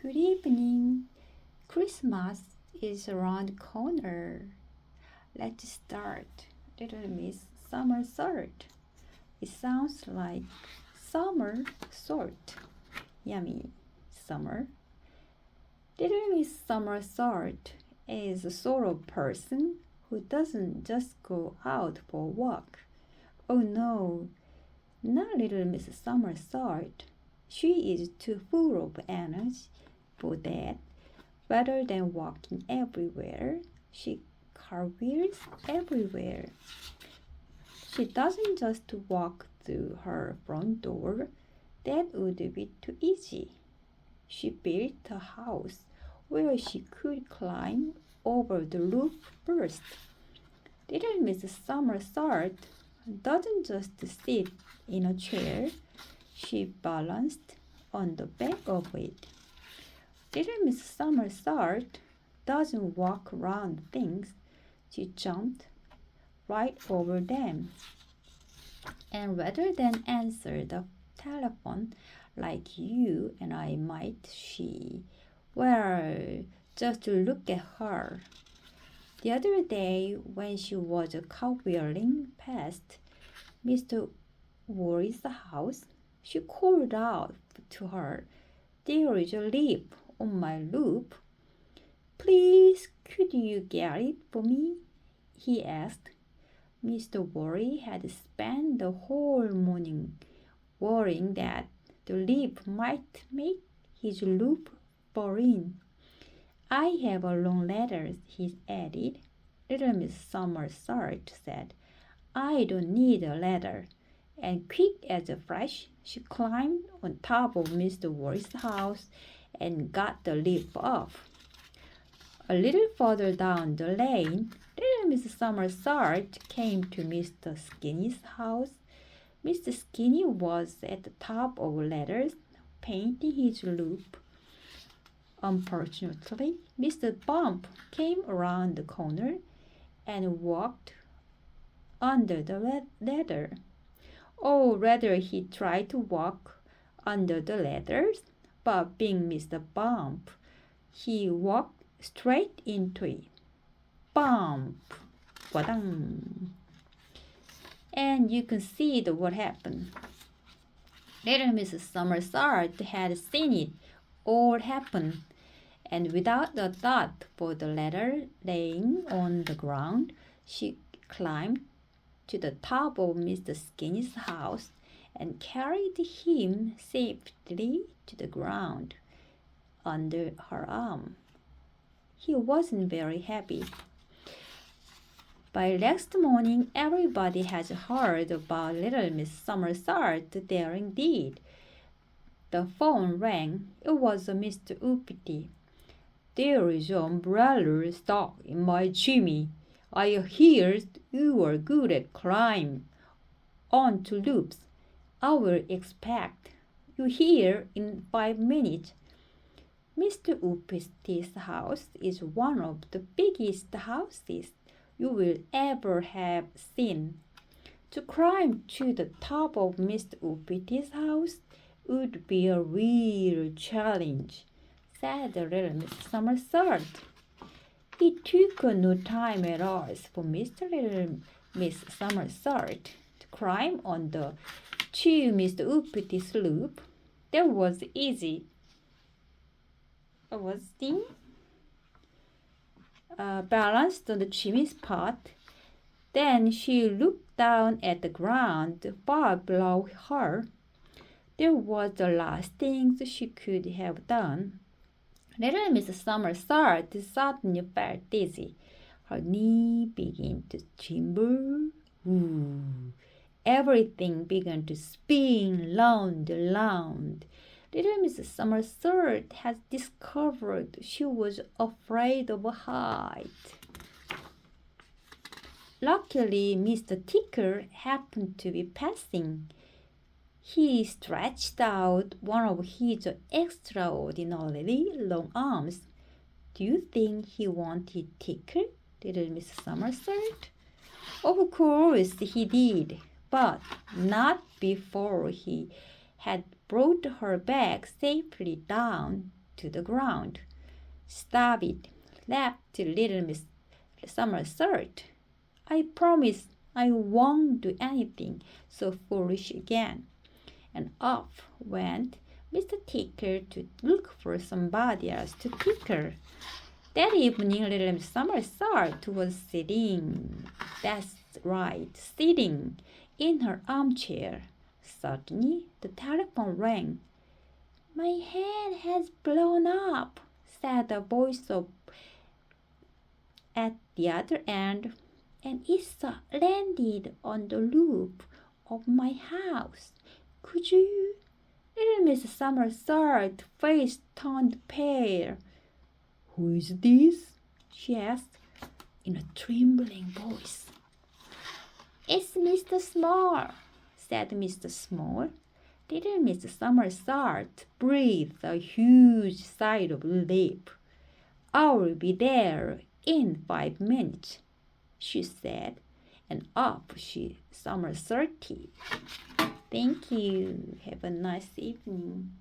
Good evening. Christmas is around the corner. Let's start. Little Miss Somersault. It sounds like summer sort. Yummy. Summer. Little Miss Somersault is the sort of person who doesn't just go out for a walk. Oh no, not Little Miss Somersault. She is too full of energy for that. Rather than walking everywhere, she cartwheels everywhere. She doesn't just walk through her front door. That would be too easy. She built a house where she could climb over the roof first. Little Miss Somersault doesn't just sit in a chair. She balanced on the back of it. Little Miss Somersault doesn't walk around things. She jumped right over them. And rather than answer the telephone like you and I might, just to look at her. The other day, when she was cartwheeling past Mr. Worry's house, she called out to her, "There is a leaf on my roof. Please, could you get it for me?" he asked. Mr. Worry had spent the whole morning worrying that the leaf might make his roof fall in. "I have a long ladder," he added. Little Miss Somersault said, "I don't need a ladder." And quick as a flash, she climbed on top of Mr. Worry's house and got the leaf off. A little further down the lane, little Miss Somersault came to Mr. Skinny's house. Mr. Skinny was at the top of ladders, painting his roof. Unfortunately, Mr. Bump came around the corner and walked under the ladder. Or rather, he tried to walk under the ladders, but being Mr. Bump, he walked straight into it. Bump! Wadang! And you can see what happened. Little Mrs. Somersault had seen it all happen, and without a thought for the ladder laying on the ground, she climbed to the top of Mr. Skinny's house and carried him safely to the ground under her arm. He wasn't very happy. By next morning, everybody has heard about Little Miss Somersault's daring deed. The phone rang. It was Mr. Uppity. "There is an umbrella stuck in my chimney. I hear you are good at climbing onto loops. I will expect you here in 5 minutes." Mr. Uppity's house is one of the biggest houses you will ever have seen. To climb to the top of Mr. Uppity's house would be a real challenge, said the little Miss Somersault. It took no time at all for Little Miss Somersault to climb on to Mr. Uppity's roof. That was easy. Balanced on the chimney pot. Then she looked down at the ground far below her. There was the last thing she could have done. Little Miss Somersault suddenly felt dizzy. Her knee began to tremble. Ooh. Everything began to spin round and round. Little Miss Somersault had discovered she was afraid of height. Luckily, Mr. Ticker happened to be passing. He stretched out one of his extraordinarily long arms. "Do you think he wanted Ticker?" Little Miss Somersault. Of course he did, but not before he had brought her back safely down to the ground. Stop it, laughed little Miss Somersault. I promise I won't do anything so foolish again. And off went Mr. Tickle to look for somebody else to tickle. That evening, little Miss Somersault was sitting, that's right, sitting in her armchair. Suddenly, the telephone rang. My head has blown up, said a voice at the other end, and it's landed on the roof of my house. Could you? Little Miss Somersault's face turned pale. Who is this? She asked in a trembling voice. It's Mr. Small, said Mr. Small. Little Miss Somersault breathed a huge sigh of relief. I'll be there in 5 minutes, she said, and up she somersaulted. Thank you. Have a nice evening.